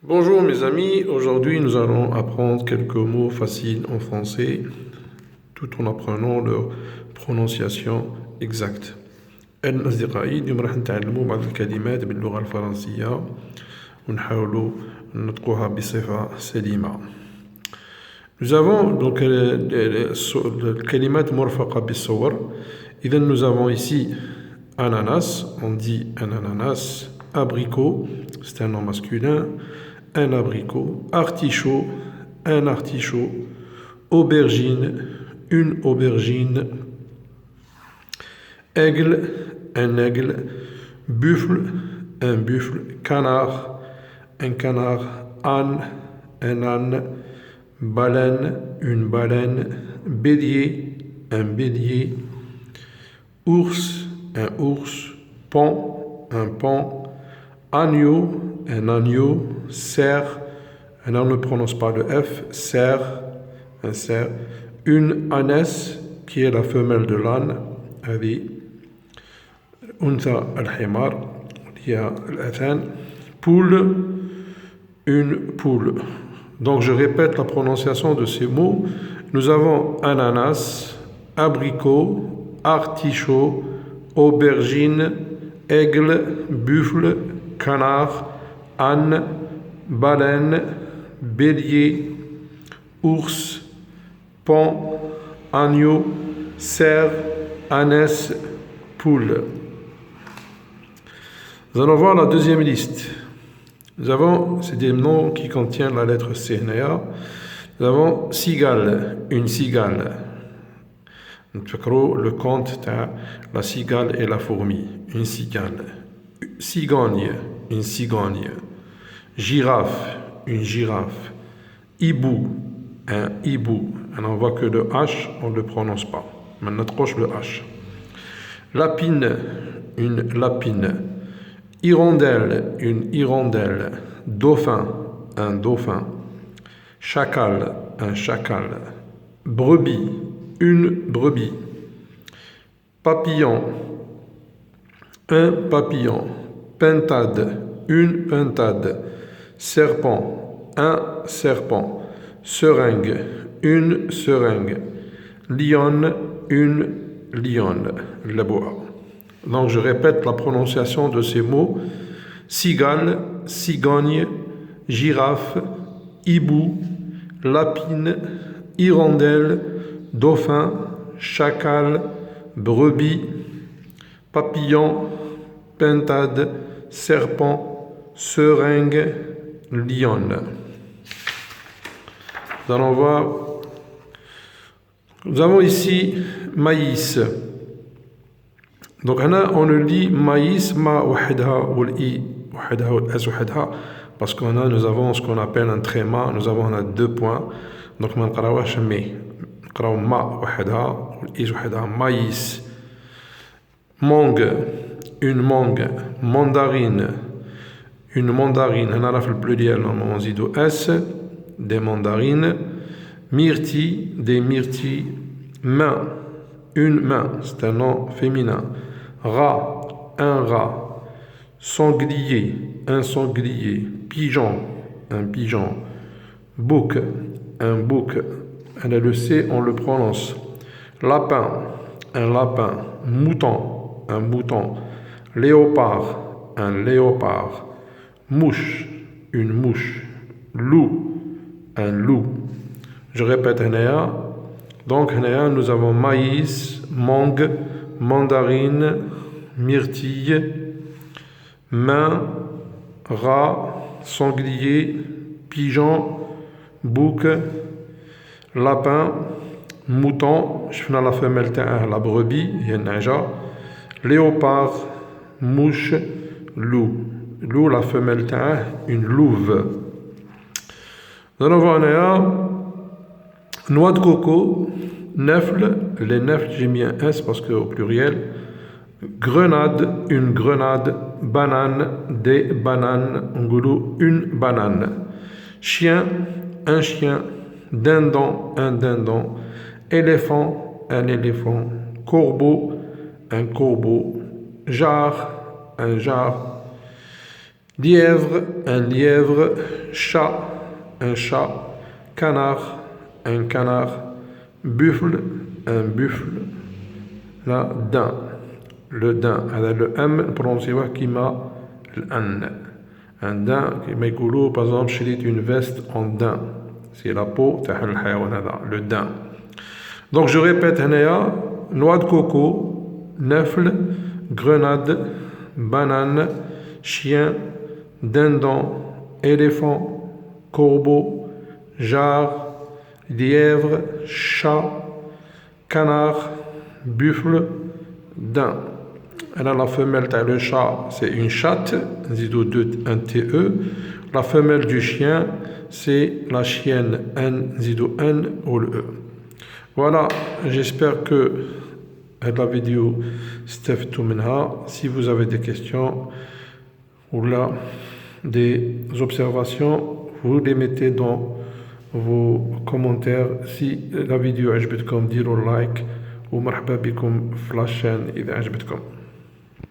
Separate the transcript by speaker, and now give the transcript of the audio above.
Speaker 1: Bonjour mes amis, aujourd'hui nous allons apprendre quelques mots faciles en français tout en apprenant leur prononciation exacte. أصدقائي اليوم راح نتعلموا بعض الكلمات باللغة الفرنسية ونحاولوا ننطقوها بصفة سليمة. Nous avons donc الكلمات مرفقة بالصور. إذا nous avons ici ananas, on dit un ananas, abricot, c'est un nom masculin, un abricot, artichaut, un artichaut, aubergine, une aubergine, aigle, un aigle, buffle, un buffle, canard, un canard, âne, un âne, baleine, une baleine, bélier, un bélier, ours, un ours, paon, un paon, agneau, un agneau, cerf, là on ne prononce pas le F, cerf, un cerf, une ânesse qui est la femelle de l'âne, هذه أنثى الحمار هي الأذان, poule, une poule. Donc je répète la prononciation de ces mots. Nous avons ananas, abricot, artichaut, aubergine, aigle, buffle, canard, âne, baleine, bélier, ours, paon, agneau, cerf, ânesse, poule. Nous allons voir la deuxième liste. Nous avons, c'est des noms qui contiennent la lettre C. Nous avons cigale, une cigale. Le conte de la cigale et la fourmi, une cigale. Cigogne, une cigogne. Girafe, une girafe. Hibou, un hibou. On voit que le H, on ne le prononce pas. Maintenant, proche le H. Lapine, une lapine. Hirondelle, une hirondelle. Dauphin, un dauphin. Chacal, un chacal. Brebis, une brebis. Papillon, un papillon. Pintade, une pintade. Serpent, un serpent. Seringue, une seringue. Lionne, une lionne. La boa. Donc je répète la prononciation de ces mots. Cigale, cigogne, girafe, hibou, lapine, hirondelle, dauphin, chacal, brebis, papillon, pintade, serpent, seringue, lionne. Nous allons voir. Nous avons ici maïs. Donc on le lit maïs, ma wahidha ou l'i wahidha ou l'as wahidha, parce qu'on a, nous avons ce qu'on appelle un tréma, nous avons on a 2 points. Donc ma nqrawash mi, nqraw ma wahidha ou l'i wahidha, maïs. Mangue, une mangue. Mandarine, une mandarine. On a le pluriel normalement zido s, des mandarines. Myrtille, des myrtilles. Main, une main, c'est un nom féminin. Rat, un rat. Sanglier, un sanglier. Pigeon, un pigeon. Bouc, un bouc. On a le C, on le prononce. Lapin, un lapin. Mouton, un mouton. Léopard, un léopard. Mouche, une mouche. Loup, un loup. Je répète, donc nous avons maïs, mangue, mandarine, myrtille, main, rat, sanglier, pigeon, bouc, lapin, mouton, je fais la femelle, la brebis, léopard, mouche, loup. Loup, la femelle, une louve. Nous allons voir noix de coco, nèfle, les nèfles, j'ai mis un S parce qu'au pluriel. Grenade, une grenade. Banane, des bananes. Ngoulou, une banane. Chien, un chien. Dindon, un dindon. Éléphant, un éléphant. Corbeau, un corbeau. Jarre, un jarre. lièvre, chat, un chat, canard, un canard, buffle, un buffle, la daim, le daim, le M prononcé qui m'a l'an. Un daim, qui m'a par exemple, j'ai une veste en daim. C'est la peau, le daim. Donc je répète, noix de coco, nèfle, grenade, banane, chien, dindon, éléphant, corbeau, jarre, lièvre, chat, canard, buffle, daim. Alors la femelle le chat, c'est une chatte, un TE. La femelle du chien, c'est la chienne, N ou le E. Voilà, j'espère que la vidéo استفدتوا منها. Si vous avez des questions ou là des observations, vous les mettez dans vos commentaires. Si la vidéo عجبتكم ديروا لايك ومرحبا بكم في la chaîne إذا عجبتكم.